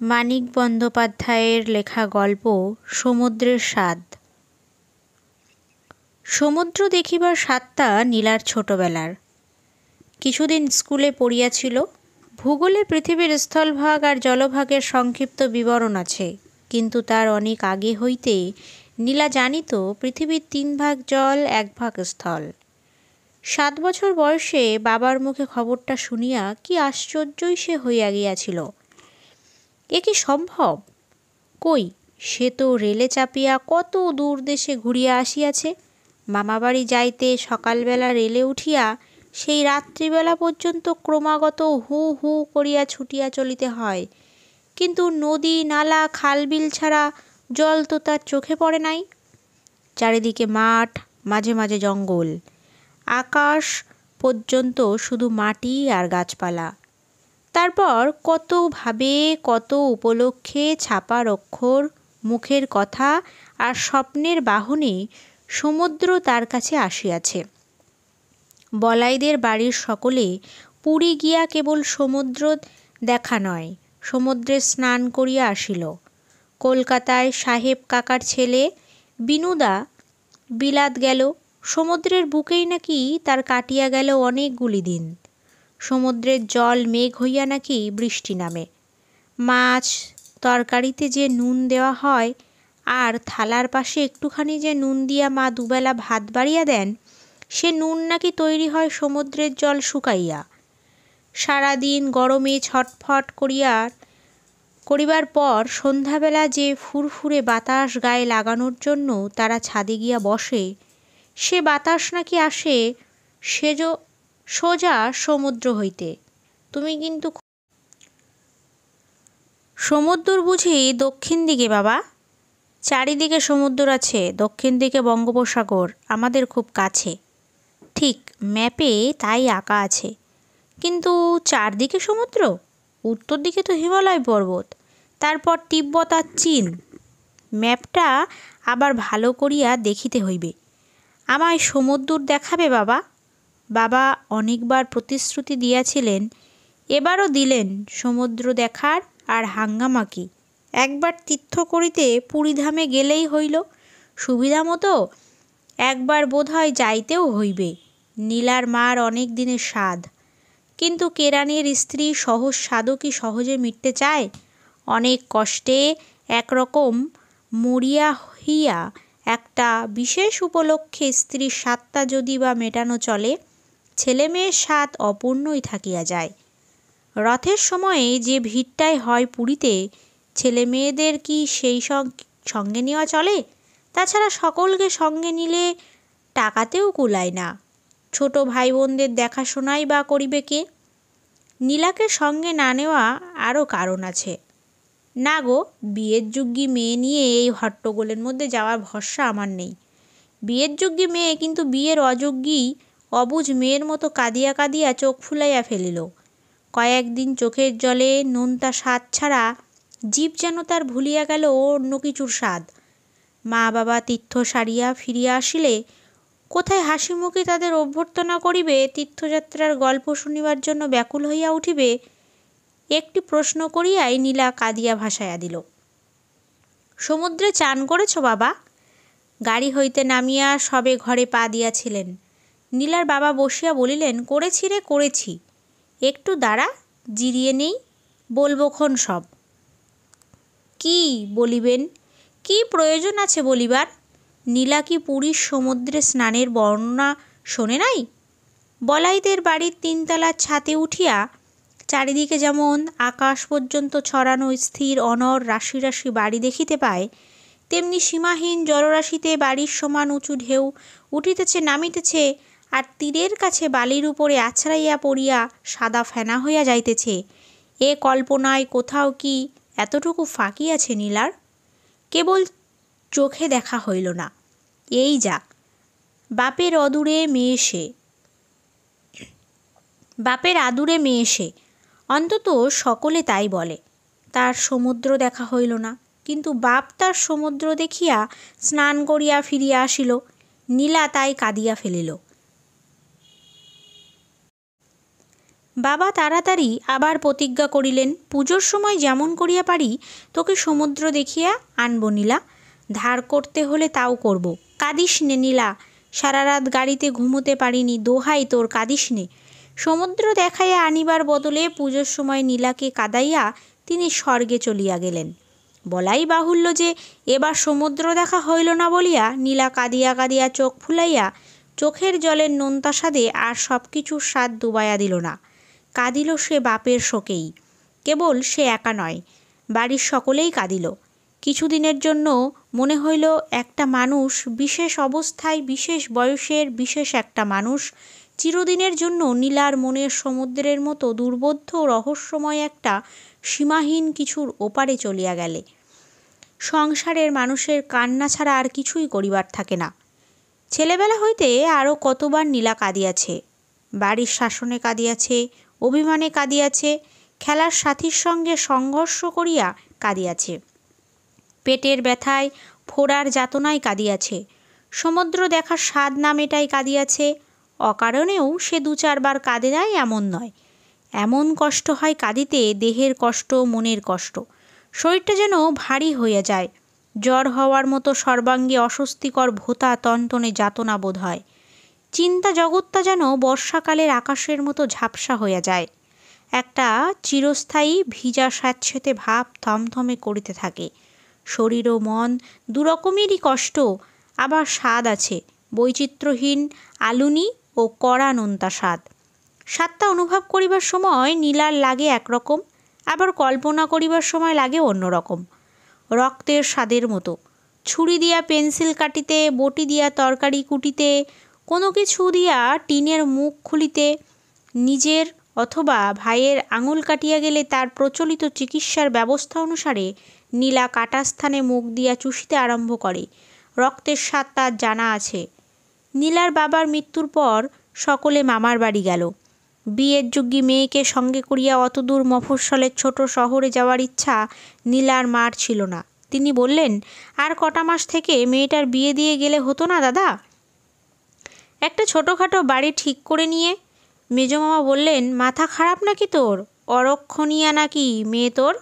মানিক বন্দ্যোপাধ্যায়ের লেখা গল্প সমুদ্রের স্বাদ। সমুদ্র দেখিবার স্বাদটা নীলার ছোটবেলার। কিছুদিন স্কুলে পড়িয়াছিল। ভূগোলে পৃথিবীর স্থলভাগ আর জলভাগের সংক্ষিপ্ত বিবরণ আছে, কিন্তু তার অনেক আগে হইতে নীলা জানিত পৃথিবীর 3 ভাগ জল, 1 ভাগ স্থল। 7 বছর বয়সে বাবার মুখে খবরটা শুনিয়া কি আশ্চর্যই সে হইয়া গিয়াছিল। এ কি সম্ভব? কই, সে তো রেলে চাপিয়া কত দূর দেশে ঘুরিয়া আসিয়াছে। মামাবাড়ি যাইতে সকালবেলা রেলে উঠিয়া সেই রাত্রিবেলা পর্যন্ত ক্রমাগত হু হু করিয়া ছুটিয়া চলিতে হয়, কিন্তু নদী, নালা, খালবিল ছাড়া জল তো তার চোখে পড়ে নাই। চারিদিকে মাঠ, মাঝে মাঝে জঙ্গল, আকাশ পর্যন্ত শুধু মাটি আর গাছপালা। তারপর কত ভাবে, কত উপলক্ষে ছাপার অক্ষর, মুখের কথা আর স্বপ্নের বাহনে সমুদ্র তার কাছে আসিয়াছে। বলাইদের বাড়ির সকলে পুরী গিয়া কেবল সমুদ্র দেখা নয়, সমুদ্রে স্নান করিয়া আসিল। কলকাতায় সাহেব কাকার ছেলে বিনুদা বিলাত গেল। সমুদ্রের বুকেই নাকি তার কাটিয়া গেল অনেকগুলি দিন। সমুদ্রের জল মেঘ হইয়া নাকি বৃষ্টি নামে। মাছ তরকারিতে যে নুন দেওয়া হয়, আর থালার পাশে একটুখানি যে নুন দিয়া মা দুবেলা ভাত বাড়িয়া দেন, সে নুন নাকি তৈরি হয় সমুদ্রের জল শুকাইয়া। সারাদিন গরমে ছটফট করিবার পর সন্ধ্যাবেলা যে ফুরফুরে বাতাস গায়ে লাগানোর জন্য তারা ছাদে গিয়া বসে, সে বাতাস নাকি আসে সোজা সমুদ্র হইতে। তুমি কিন্তু সমুদ্র বুঝি দক্ষিণ দিকে বাবা? চারিদিকে সমুদ্র আছে, দক্ষিণ দিকে বঙ্গোপসাগর আমাদের খুব কাছে। ঠিক, ম্যাপে তাই আঁকা আছে, কিন্তু চারদিকে সমুদ্র। উত্তর দিকে তো হিমালয় পর্বত, তারপর তিব্বত আর চীন। ম্যাপটা আবার ভালো করিয়া দেখিতে হইবে। আমায় সমুদ্র দেখাবে বাবা? বাবা অনেকবার প্রতিশ্রুতি দিয়াছিলেন, এবারও দিলেন। সমুদ্র দেখার আর হাঙ্গামা কি! একবার তীর্থ করিতে পুরীধামে গেলেই হইল। সুবিধা মতো একবার বোধহয় যাইতেও হইবে। নীলার মার অনেক দিনের সাধ, কিন্তু কেরানির স্ত্রী সহজ সাধও কি সহজে মিটতে চায়? অনেক কষ্টে একরকম মরিয়া হইয়া একটা বিশেষ উপলক্ষে স্ত্রীর স্বাদটা যদি বা মেটানো চলে, ছেলে মেয়ের স্বাদ অপূর্ণই থাকিয়া যায়। রথের সময়ে যে ভিড়টাই হয় পুরীতে, ছেলে মেয়েদের কি সেই সঙ্গে নেওয়া চলে? তাছাড়া সকলকে সঙ্গে নিলে টাকাতেও কুলায় না। ছোট ভাই বোনদের দেখাশোনাই বা করিবে কে? নীলাকে সঙ্গে না নেওয়া আরও কারণ আছে। না গো, বিয়ের যোগ্যী মেয়ে নিয়ে এই হট্টগোলের মধ্যে যাওয়ার ভরসা আমার নেই। বিয়ের যোগ্যী মেয়ে, কিন্তু বিয়ের অযোগ্যী অবুঝ মেয়ের মতো কাঁদিয়া কাঁদিয়া চোখ ফুলাইয়া ফেলিল। কয়েকদিন চোখের জলে নোনতা স্বাদ ছাড়া জীব যেন তার ভুলিয়া গেল অন্য কিছুর স্বাদ। মা বাবা তীর্থ সারিয়া ফিরিয়া আসিলে কোথায় হাসি মুখে তাদের অভ্যর্থনা করিবে, তীর্থযাত্রার গল্প শুনিবার জন্য ব্যাকুল হইয়া উঠিবে, একটি প্রশ্ন করিয়াই নীলা কাঁদিয়া ভাসাইয়া দিল। সমুদ্রে চান করেছ বাবা? গাড়ি হইতে নামিয়া সবে ঘরে পা দিয়াছিলেন। নীলার বাবা বসিয়া বলিলেন, করেছি রে, করেছি। একটু দাঁড়া, জিরিয়ে নেই, বলবক্ষণ সব। কি বলিবেন? কি প্রয়োজন আছে বলিবার? নীলা কি পুরীর সমুদ্রে স্নানের বর্ণনা শোনে নাই? বলাইদের বাড়ির 3 তলার ছাতে উঠিয়া চারিদিকে যেমন আকাশ পর্যন্ত ছড়ানো স্থির অনর রাশি রাশি বাড়ি দেখিতে পায়, তেমনি সীমাহীন জলরাশিতে বাড়ির সমান উঁচু ঢেউ উঠিতেছে নামিতেছে, আর তীরের কাছে বালির উপরে আছড়াইয়া পড়িয়া সাদা ফেনা হইয়া যাইতেছে। এ কল্পনায় কোথাও কি এতটুকু ফাঁকি আছে নীলার? কেবল চোখে দেখা হইল না। এই যাক, বাপের আদুরে মেয়ে সে, অন্তত সকলে তাই বলে। তার সমুদ্র দেখা হইল না, কিন্তু বাপ তার সমুদ্র দেখিয়া স্নান করিয়া ফিরিয়া আসিল। নীলা তাই কাঁদিয়া ফেলিল। বাবা তাড়াতাড়ি আবার প্রতিজ্ঞা করিলেন, পুজোর সময় যেমন করিয়া পারি তোকে সমুদ্র দেখিয়া আনব নীলা, ধার করতে হলে তাও করব। কাঁদিস নে নীলা, সারা রাত গাড়িতে ঘুমোতে পারিনি, দোহাই তোর কাঁদিস নে। সমুদ্র দেখাইয়া আনিবার বদলে পুজোর সময় নীলাকে কাঁদাইয়া তিনি স্বর্গে চলিয়া গেলেন। বলাই বাহুল্য যে এবার সমুদ্র দেখা হইল না বলিয়া নীলা কাঁদিয়া কাঁদিয়া চোখ ফুলাইয়া চোখের জলের নোনতা স্বাদে আর সব কিছুর স্বাদ ডুবাইয়া দিল না। কাঁদিল সে বাপের শোকেই। কেবল সে একা নয়, বাড়ির সকলেই কাঁদিল। কিছুদিনের জন্য মনে হইল একটা মানুষ, বিশেষ অবস্থায় বিশেষ বয়সের বিশেষ একটা মানুষ, চিরদিনের জন্য নীলার মনের সমুদ্রের মতো দুর্বোধ্য রহস্যময় একটা সীমাহীন কিছুর ওপারে চলিয়া গেলে। সংসারের মানুষের কান্না ছাড়া আর কিছুই করিবার থাকে না। ছেলেবেলা হইতে আরও কতবার নীলা কাঁদিয়াছে, বাড়ির শাসনে কাঁদিয়াছে, অভিমানে কাঁদিয়াছে, খেলার সাথীর সঙ্গে সংঘর্ষ করিয়া কাঁদিয়াছে, পেটের ব্যথায় ফোড়ার যাতনায় কাঁদিয়াছে, সমুদ্র দেখার স্বাদ না মেটায় কাঁদিয়াছে। অকারণেও সে ২-৪ বার কাঁদে নাই এমন নয়। এমন কষ্ট হয় কাঁদিতে, দেহের কষ্ট, মনের কষ্ট, শরীরটা যেন ভারী হইয়া যায়। জ্বর হওয়ার মতো সর্বাঙ্গে অস্বস্তিকর ভোঁতা তনতনে যাতনা বোধ হয়। চিন্তা জগৎটা যেন বর্ষাকালের আকাশের মতো ঝাপসা হইয়া যায়। একটা চিরস্থায়ী ভিজা স্যাঁতসেঁতে ভাব থমথমে করিতে থাকে। শরীর ও মন দুরকমেরই কষ্ট, আবার স্বাদ আছে, বৈচিত্র্যহীন আলুনি ও কড়া নোনতা স্বাদ। স্বাদটা অনুভব করিবার সময় নীলার লাগে একরকম, আবার কল্পনা করিবার সময় লাগে অন্যরকম। রক্তের স্বাদের মতো। ছুরি দিয়া পেন্সিল কাটিতে, বটি দিয়া তরকারি কুটিতে, কোনো কিছু দিয়া টিনের মুখ খুলিতে, নিজের অথবা ভাইয়ের আঙুল কাটিয়া গেলে তার প্রচলিত চিকিৎসার ব্যবস্থা অনুসারে নীলা কাটা স্থানে মুখ দিয়া চুষিতে আরম্ভ করে। রক্তের স্বাদ তার জানা আছে। নীলার বাবার মৃত্যুর পর সকলে মামার বাড়ি গেল। বিয়ের যোগ্যী মেয়েকে সঙ্গে করিয়া অতদূর মফস্বলের ছোট শহরে যাওয়ার ইচ্ছা নীলার মার ছিল না। তিনি বললেন, আর কটা মাস থেকে মেয়েটার বিয়ে দিয়ে গেলে হতো না দাদা? একটা ছোটোখাটো বাড়ি ঠিক করে নিয়ে। মেজমামা বললেন, মাথা খারাপ নাকি তোর? অরক্ষণীয়া নাকি মেয়ে তোর?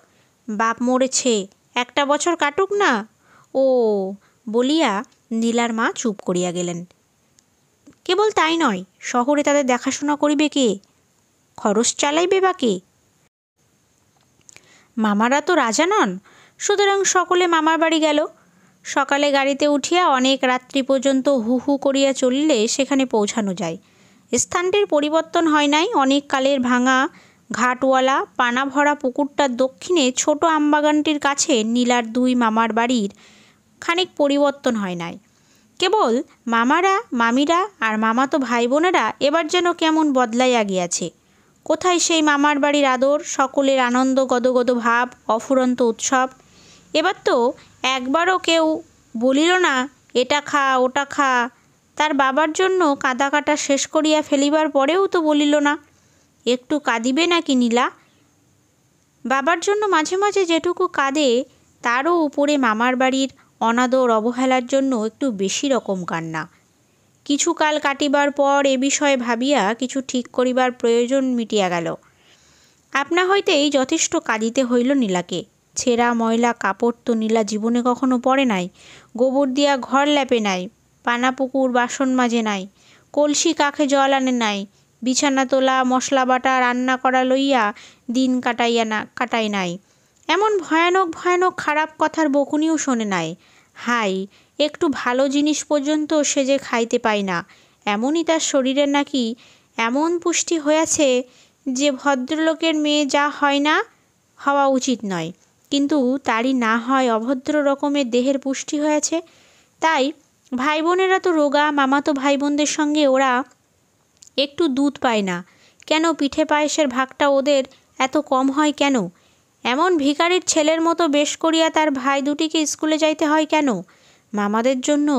বাপ মরেছে, 1 বছর কাটুক না। ও বলিয়া নীলার মা চুপ করিয়া গেলেন। কেবল তাই নয়, শহরে তাদের দেখাশোনা করিবে কে? খরচ চালাইবে বা কে? মামারা তো রাজা নন। সুতরাং সকলে মামার বাড়ি গেল। সকালে গাড়িতে উঠিয়া অনেক রাত্রি পর্যন্ত হু হু করিয়া চলিলে সেখানে পৌঁছানো যায়। স্থানটির পরিবর্তন হয় নাই। অনেক কালের ভাঙা ঘাটওয়ালা পানা ভরা পুকুরটার দক্ষিণে ছোট আমবাগানটির কাছে নীলার 2 মামার বাড়ির খানিক পরিবর্তন হয় নাই। কেবল মামারা, মামিরা আর মামাতো ভাই বোনেরা এবার যেন কেমন বদলাইয়া গিয়াছে। কোথায় সেই মামার বাড়ির আদর, সকলের আনন্দ গদগদ ভাব, অফুরন্ত উৎসব? এবার তো একবারও কেউ বলিল না, এটা খা ওটা খা। তার বাবার জন্য কাঁদা কাটা শেষ করিয়া ফেলিবার পরেও তো বলিল না, একটু কাঁদিবে নাকি নীলা? বাবার জন্য মাঝে মাঝে যেটুকু কাঁদে, তারও উপরে মামার বাড়ির অনাদর অবহেলার জন্য একটু বেশি রকম কান্না। কিছুকাল কাটিবার পর এ বিষয়ে ভাবিয়া কিছু ঠিক করিবার প্রয়োজন মিটিয়া গেল। আপনা হইতেই যথেষ্ট কাঁদিতে হইল নীলাকে। ছেঁড়া ময়লা কাপড় তো নীলা জীবনে কখনো পরে নাই, গোবর দিয়া ঘর লেপে নাই, পানা পুকুর বাসন মাজে নাই, কলসি কাখে জল আনে নাই, বিছানা তোলা, মশলা বাটা, রান্না করা লইয়া দিন কাটাই নাই। এমন ভয়ানক ভয়ানক খারাপ কথার বকুনিও শোনে নাই। হাই, একটু ভালো জিনিস পর্যন্ত সে যে খাইতে পায় না। এমনই তার শরীরের নাকি এমন পুষ্টি হয়েছে যে ভদ্রলোকের মেয়ে যা হয় না, হওয়া উচিত নয়, কিন্তু তারই না হয় অভদ্র রকমের দেহের পুষ্টি হয়েছে। তাই ভাই বোনেরা তো রোগা, মামাতো ভাই বোনদের সঙ্গে ওরা একটু দুধ পায় না কেন? পিঠে পায়েসের ভাগটা ওদের এত কম হয় কেন? এমন ভিখারির ছেলের মতো বেশ করিয়া তার ভাই দুটিকে স্কুলে যাইতে হয় কেন? মামাদের জন্য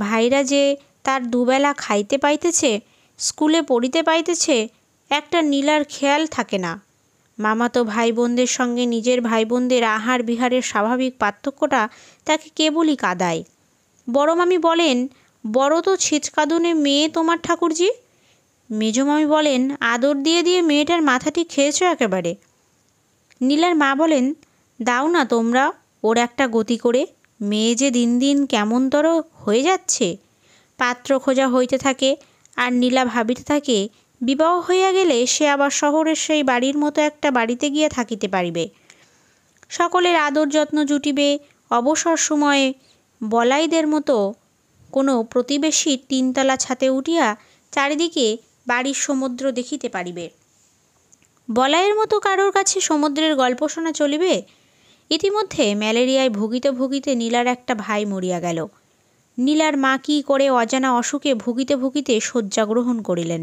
ভাইরা যে তার দুবেলা খাইতে পাইতেছে, স্কুলে পড়িতে পাইতেছে, একটা নীলার খেয়াল থাকে না। মামাতো ভাই বোনদের সঙ্গে নিজের ভাই বোনদের আহার বিহারের স্বাভাবিক পার্থক্যটা তাকে কেবলই কাঁদায়। বড় মামি বলেন, বড় তো ছিচকাদুনে মেয়ে তোমার ঠাকুরজি। মেজমামি বলেন, আদর দিয়ে দিয়ে মেয়েটার মাথাটি খেয়েছো একেবারে। নীলার মা বলেন, দাও না তোমরা ওর একটা গতি করে, মেয়ে যে দিন দিন কেমনতর হয়ে যাচ্ছে। পাত্র খোঁজা হইতে থাকে, আর নীলা ভাবিতে থাকে বিবাহ হইয়া গেলে সে আবার শহরের সেই বাড়ির মতো একটা বাড়িতে গিয়া থাকিতে পারিবে। সকলের আদর যত্ন জুটিবে, অবসর সময়ে বলাইদের মতো কোনো প্রতিবেশীর তিনতলা ছাতে উঠিয়া চারিদিকে বাড়ির সমুদ্র দেখিতে পারিবে। বলাইয়ের মতো কারোর কাছে সমুদ্রের গল্প শোনা চলিবে? ইতিমধ্যে ম্যালেরিয়ায় ভুগিতে ভুগিতে নীলার একটা ভাই মরিয়া গেল। নীলার মা কী করে অজানা অসুখে ভুগিতে ভুগিতে শয্যা গ্রহণ করিলেন।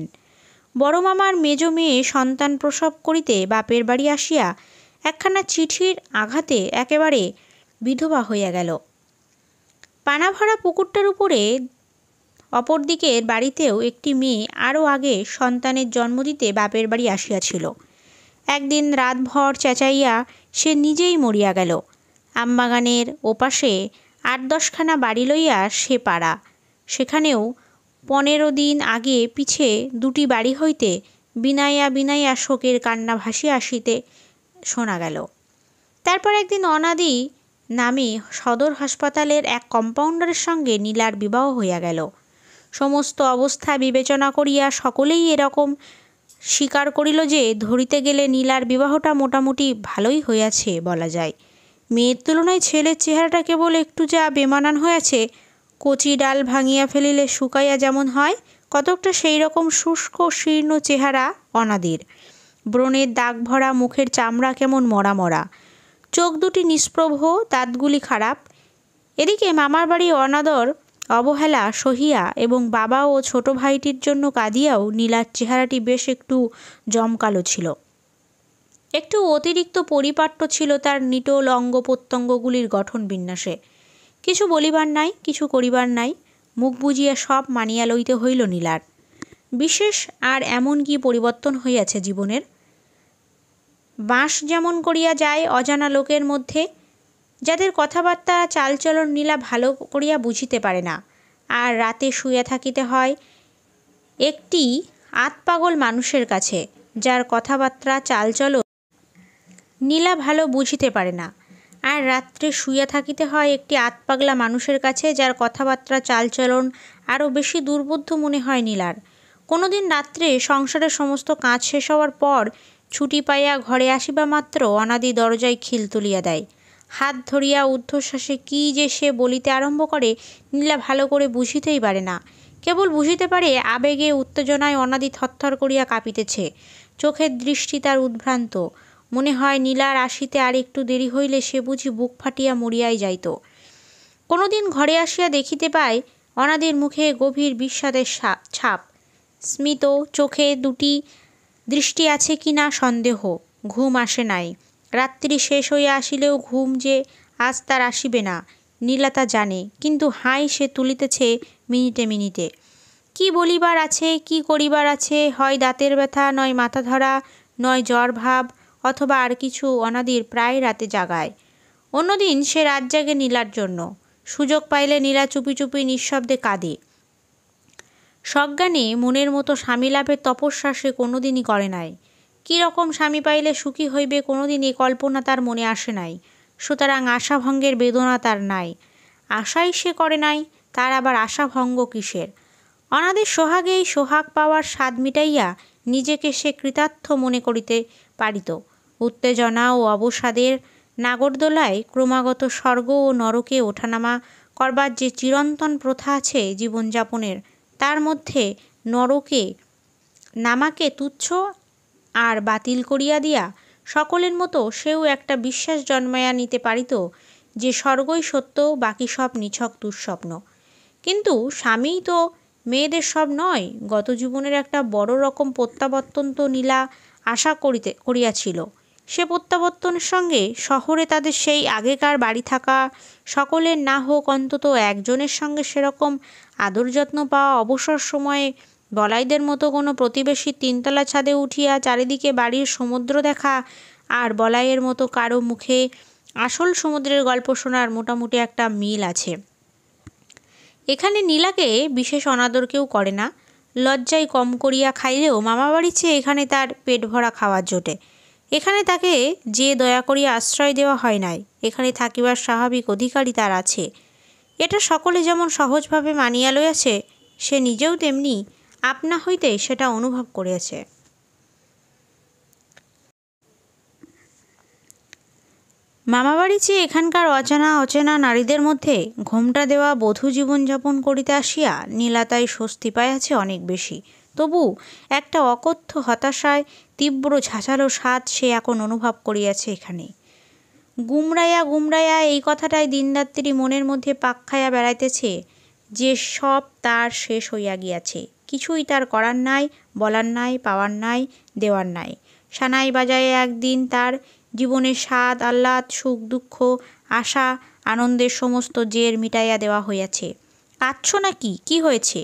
বড় মামার মেজ মেয়ে সন্তান প্রসব করিতে বাপের বাড়ি আসিয়া একখানা চিঠির আঘাতে একেবারে বিধবা হইয়া গেল। পানাভরা পুকুরটার উপরে অপর দিকের বাড়িতেও একটি মেয়ে আরও আগে সন্তানের জন্ম দিতে বাপের বাড়ি আসিয়াছিল। একদিন রাতভর চেঁচাইয়া সে নিজেই মরিয়া গেল। আমবাগানের ওপাশে ৮-১০খানা বাড়ি লইয়া সে পাড়া। সেখানেও ১৫ দিন আগে পিছে দুটি বাড়ি হইতে বিনাইয়া বিনাইয়া শোকের কান্না ভাসিয়া আসিতে শোনা গেল। তারপর একদিন অনাদি নামে সদর হাসপাতালের এক কম্পাউন্ডারের সঙ্গে নীলার বিবাহ হইয়া গেল। সমস্ত অবস্থা বিবেচনা করিয়া সকলেই এরকম স্বীকার করিল যে ধরিতে গেলে নীলার বিবাহটা মোটামুটি ভালোই হইয়াছে বলা যায়। মেয়ের তুলনায় ছেলের চেহারাটা কেবল একটু যা বেমানান হয়েছে, কচি ডাল ভাঙিয়া ফেলিলে শুকাইয়া যেমন হয় কতকটা সেই রকম শুষ্ক শীর্ণ চেহারা অনাদির। ব্রণের দাগ ভরা মুখের চামড়া কেমন মরা মরা, চোখ দুটি নিষ্প্রভ, দাঁতগুলি খারাপ। এদিকে মামার বাড়ি অনাদর অবহেলা সহিয়া এবং বাবা ও ছোট ভাইটির জন্য কাঁদিয়াও নীলার চেহারাটি বেশ একটু জমকালো ছিল। একটু অতিরিক্ত পরিপাট্য ছিল তার নিটোল অঙ্গ প্রত্যঙ্গগুলির গঠন বিন্যাসে। কিছু বলিবার নাই, কিছু করিবার নাই, মুখ বুজিয়া সব মানিয়া লইতে হইল নীলার। বিশেষ আর এমন কি পরিবর্তন হইয়াছে জীবনের? বাঁশ যেমন করিয়া যায় অজানা লোকের মধ্যে, যাদের কথাবার্তা চালচলন নীলা ভালো করিয়া বুঝিতে পারে না, আর রাতে শুইয়া থাকিতে হয় একটি আতপাগল মানুষের কাছে, যার কথাবার্তা চালচলন নীলা ভালো বুঝিতে পারে না, আর রাত্রে শুইয়া থাকিতে হয় একটি আতপাগলা মানুষের কাছে, যার কথাবার্তা চালচলন আরও বেশি দুর্বোধ্য মনে হয় নীলার। কোনো দিন রাত্রে সংসারের সমস্ত কাজ শেষ হওয়ার পর ছুটি পাইয়া ঘরে আসিবা মাত্র অনাদি দরজায় খিল তুলিয়া দেয়। হাত ধরিয়া ঊর্ধ্বশ্বাসে কী যে সে বলিতে আরম্ভ করে নীলা ভালো করে বুঝিতেই পারে না। কেবল বুঝিতে পারে আবেগে উত্তেজনায় অনাদি থরথর করিয়া কাঁপিতেছে, চোখের দৃষ্টি তার উদ্ভ্রান্ত। মনে হয় নীলার আসিতে আর একটু দেরি হইলে সে বুঝি বুক ফাটিয়া মরিয়াই যাইত। কোনো দিন ঘরে আসিয়া দেখিতে পায় অনাদির মুখে গভীর বিষাদের ছাপ, স্মিত চোখে দুটি দৃষ্টি আছে কি না সন্দেহ। ঘুম আসে নাই। রাত্রি শেষ হইয়া আসিলেও ঘুম যে আজ তার আসিবে না নীলা তা জানে, কিন্তু হাই সে তুলিতেছে মিনিটে মিনিটে। কি বলিবার আছে, কি করিবার আছে, হয় দাঁতের ব্যথা, নয় মাথা ধরা, নয় জ্বর ভাব, অথবা আর কিছু অনাদির প্রায় রাতে জাগায়। অন্যদিন সে রাত জাগে নীলার জন্য। সুযোগ পাইলে নীলা চুপি চুপি নিঃশব্দে কাঁদে। সজ্ঞানে মনের মতো স্বামী লাভের তপস্যা সে কোনোদিনই করে নাই। কী রকম স্বামী পাইলে সুখী হইবে কোনোদিনই কল্পনা তার মনে আসে নাই। সুতরাং আশাভঙ্গের বেদনা তার নাই। আশাই সে করে নাই, তার আবার আশাভঙ্গ কিসের? অনাদের সোহাগেই সোহাগ পাওয়ার স্বাদ মিটাইয়া নিজেকে সে কৃতার্থ মনে করিতে পারিত। উত্তেজনা ও অবসাদের নাগরদোলায় ক্রমাগত স্বর্গ ও নরকে ওঠানামা করবার যে চিরন্তন প্রথা আছে জীবনযাপনের, তার মধ্যে নরকে নামাকে তুচ্ছ আর বাতিল করিয়া দিয়া সকলের মতো সেও একটা বিশ্বাস জন্মাইয়া নিতে পারিত যে স্বর্গই সত্য, বাকি সব নিছক দুঃস্বপ্ন। কিন্তু স্বামীই তো মেয়েদের সব নয়। গত জীবনের একটা বড় রকম প্রত্যাবর্তন তো নীলা আশা করিয়াছিল। সে প্রত্যাবর্তনের সঙ্গে শহরে তাদের সেই আগেকার বাড়ি থাকা, সকলের না হোক অন্তত একজনের সঙ্গে সেরকম আদর যত্ন পাওয়া, অবসর সময়ে বলাইদের মতো কোনো প্রতিবেশীর তিনতলা ছাদে উঠিয়া চারিদিকে বাড়ির সমুদ্র দেখা, আর বলাইয়ের মতো কারো মুখে আসল সমুদ্রের গল্প শোনার মোটামুটি একটা মিল আছে। এখানে নীলাকে বিশেষ অনাদর কেউ করে না। লজ্জায় কম করিয়া খাইলেও মামাবাড়ির চেয়ে এখানে তার পেট ভরা খাওয়ার জোটে। এখানে তাকে যে দয়া করিয়া আশ্রয় দেওয়া হয় নাই, এখানে থাকিবার স্বাভাবিক অধিকারই তার আছে। এটা সকলে যেমন সহজভাবে মানিয়া লইয়াছে, সে নিজেও তেমনি আপনা হইতে সেটা অনুভব করিয়াছে। মামাবাড়ি চেয়ে এখানকার অজানা অচেনা নারীদের মধ্যে ঘোমটা দেওয়া বধূ জীবনযাপন করিতে আসিয়া নীলা তাই স্বস্তি পাইয়াছে অনেক বেশি। তবু একটা অকথ্য হতাশায় তীব্র ঝাঁঝালো স্বাদ সে এখন অনুভব করিয়াছে এখানে। গুমরাইয়া গুমরাইয়া এই কথাটাই দিনরাত্রি মনের মধ্যে পাক খাইয়া বেড়াইতেছে যে সব তার শেষ হইয়া গিয়াছে, কিছুই তার করার নাই, বলার নাই, পাওয়ার নাই, দেওয়ার নাই। সানাই বাজায়ে একদিন তার জীবনের স্বাদ, আহ্লাদ, সুখ, দুঃখ, আশা, আনন্দের সমস্ত জের মিটাইয়া দেওয়া হইয়াছে। কাঁদছ নাকি? কি হয়েছে?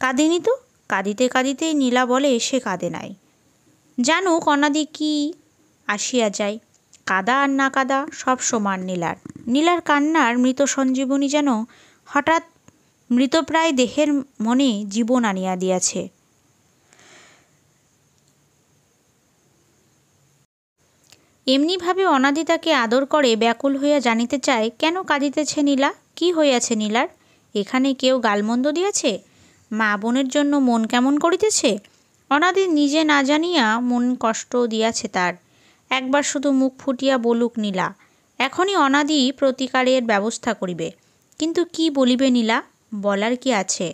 কাঁদিনি তো। কাঁদিতে কাঁদিতেই নীলা বলে সে কাঁদে নাই। জানুক অনাদি কি আসিয়া যায়, কাদা আর না কাদা সব সমান নীলার। নীলার কান্নার মৃত সঞ্জীবনী যেন হঠাৎ মৃতপ্রায় দেহের মনে জীবন আনিয়া দিয়াছে। এমনিভাবে অনাদি তাকে আদর করে ব্যাকুল হইয়া জানিতে চায় কেন কাঁদিতেছে নীলা, কি হইয়াছে নীলার? এখানে কেউ গালমন্দ দিয়াছে? মা বোনের জন্য মন কেমন করিতেছে? অনাদি নিজে না জানিয়া মন কষ্ট দিয়াছে তার। একবার শুধু মুখ ফুটিয়া বলুক নীলা, এখনই অনাদি প্রতিকারের ব্যবস্থা করিবে। কিন্তু কি বলিবে নীলা? বলার কি আছে?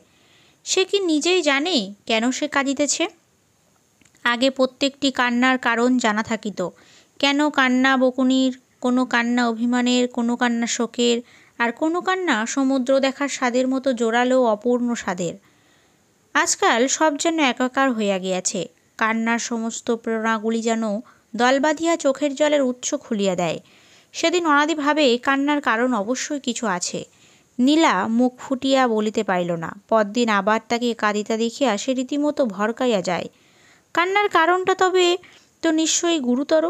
সে কি নিজেই জানে কেন সে কাঁদিতেছে? আগে প্রত্যেকটি কান্নার কারণ জানা থাকিত। কেন কান্না বকুনির, কোনো কান্না অভিমানের, কোনো কান্না শোকের, আর কোনো কান্না সমুদ্র দেখার স্বাদের মতো জোরালো অপূর্ণ স্বাদের। আজকাল সব যেন একাকার হইয়া গিয়াছে। কান্নার সমস্ত প্রেরণাগুলি যেন দল বাঁধিয়া চোখের জলের উৎস খুলিয়া দেয়। সেদিন অনাদি ভাবে কান্নার কারণ অবশ্যই কিছু আছে। নীলা মুখ ফুটিয়া বলিতে পারিল না। পরদিন আবার তাকে কাঁদিতে দেখিয়া সে রীতিমতো ভরকাইয়া যায়। কান্নার কারণটা তবে তো নিশ্চয়ই গুরুতর।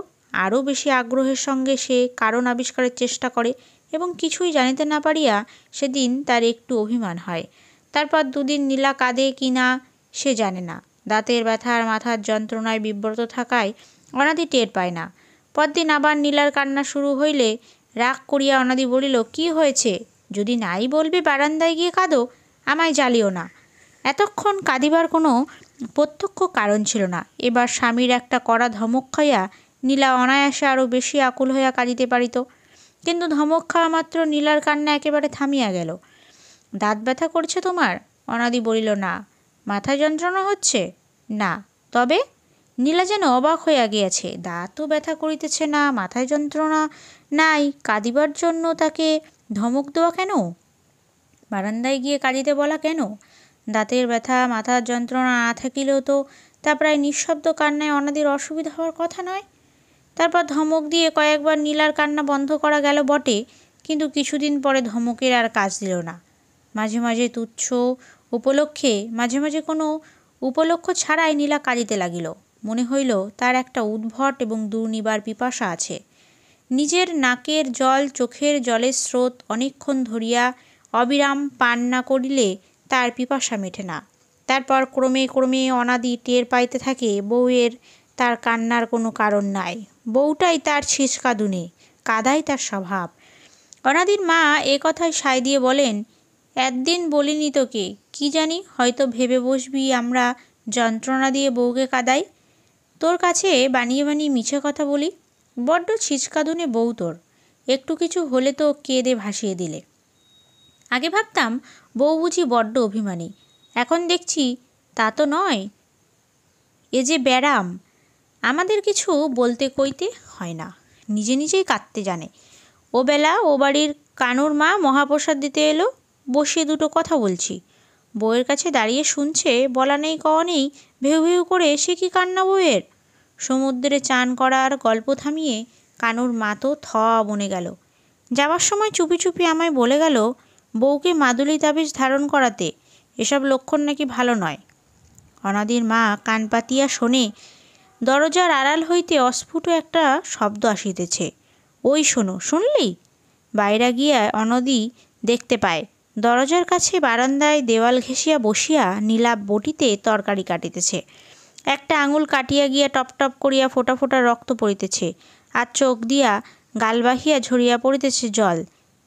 আরও বেশি আগ্রহের সঙ্গে সে কারণ আবিষ্কারের চেষ্টা করে এবং কিছুই জানিতে না পারিয়া সেদিন তার একটু অভিমান হয়। তারপর দুদিন নীলা কাঁদে কি না সে জানে না। দাঁতের ব্যথা আর মাথার যন্ত্রণায় বিব্রত থাকায় অনাদি টের পায় না। পরদিন আবার নীলার কান্না শুরু হইলে রাগ করিয়া অনাদি বলিল, কি হয়েছে? যদি নাই বলবে বারান্দায় গিয়ে কাঁদো, আমায় জ্বালিও না। এতক্ষণ কাঁদিবার কোনো প্রত্যক্ষ কারণ ছিল না। এবার স্বামীর একটা কড়া ধমক খাইয়া নীলা অনায়াসে আরও বেশি আকুল হইয়া কাঁদিতে পারিত। কিন্তু ধমক খাওয়া মাত্র নীলার কান্না একেবারে থামিয়া গেল। দাঁত ব্যথা করছে তোমার? অনাদি বলিল, না। মাথা যন্ত্রণা হচ্ছে? না। তবে? নীলা যেন অবাক হইয়া গিয়াছে। দাঁতও ব্যথা করিতেছে না, মাথায় যন্ত্রণা নাই, কাঁদিবার জন্য তাকে ধমক দেওয়া কেন? বারান্দায় গিয়ে কাঁদিতে বলা কেন? দাঁতের ব্যথা, মাথার যন্ত্রণা না থাকিলেও তো তা প্রায় নিঃশব্দ কান্নায় অনাদির অসুবিধা হওয়ার কথা নয়। তারপর ধমক দিয়ে কয়েকবার নীলার কান্না বন্ধ করা গেল বটে, কিন্তু কিছুদিন পরে ধমকের আর কাজ দিল না। মাঝে মাঝে তুচ্ছ উপলক্ষে, মাঝে মাঝে কোনো উপলক্ষ ছাড়াই নীলা কাঁদিতে লাগিল। মনে হইল তার একটা উদ্ভট এবং দুর্নিবার পিপাসা আছে। নিজের নাকের জল, চোখের জলের স্রোত অনেকক্ষণ ধরিয়া অবিরাম পান না করিলে তার পিপাসা মেটে না। তারপর ক্রমে ক্রমে অনাদি টের পাইতে থাকে বউয়ের তার কান্নার কোনো কারণ নাই। বউটাই তার ছিচকাদুনে, কাদাই তার স্বভাব। অনাদির মা এ কথায় সায় দিয়ে বলেন, একদিন বলিনি তোকে? কি জানি, হয়তো ভেবে বসবি আমরা যন্ত্রণা দিয়ে বউকে কাদাই। তোর কাছে বানিয়ে বানিয়ে মিছে কথা বলি। বড্ড ছিচকাদুনে বউ তোর। একটু কিছু হলে তো কেঁদে ভাসিয়ে দিলে। আগে ভাবতাম বউ বুঝি বড্ড অভিমানী, এখন দেখছি তা তো নয়। এ যে ব্যারাম, আমাদের কিছু বলতে কইতে হয় না, নিজে নিজেই কাঁদতে জানে। ও বেলা ও বাড়ির কানুর মা মহাপ্রসাদ দিতে এলো, বসিয়ে দুটো কথা বলছি। বউয়ের কাছে দাঁড়িয়ে শুনছে, বলা নেই কওয়া নেই, ভেউ ভেউ করে সে কি কান্না বউয়ের। সমুদ্রে চান করার গল্প থামিয়ে কানুর মা তো বনে গেল। যাবার সময় চুপি চুপি আমায় বলে গেল, বউকে মাদুলি তাবিজ ধারণ করাতে, এসব লক্ষণ নাকি ভালো নয়। অনাদির মা কান পাতিয়া শোনে, দরজার আড়াল হইতে অস্ফুট একটা শব্দ আসিতেছে। ওই শোনো, শুনলি? বাইরে গিয়া অনদি দেখতে পায় দরজার কাছে বারান্দায় দেওয়াল ঘেঁষিয়া বসিয়া নীলা বটিতে তরকারি কাটিতেছে। একটা আঙুল কাটিয়া গিয়া টপ টপ করিয়া ফোঁটা ফোঁটা রক্ত পড়িতেছে, আর চোখ দিয়া গাল বাহিয়া ঝরিয়া পড়িতেছে জল।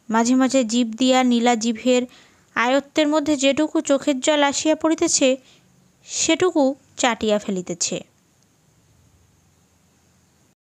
মাঝে মাঝে জিভ দিয়া নীলা জিভের আয়ত্তের মধ্যে যেটুকু চোখের জল আসিয়া পড়িতেছে সেটুকু চাটিয়া ফেলিতেছে।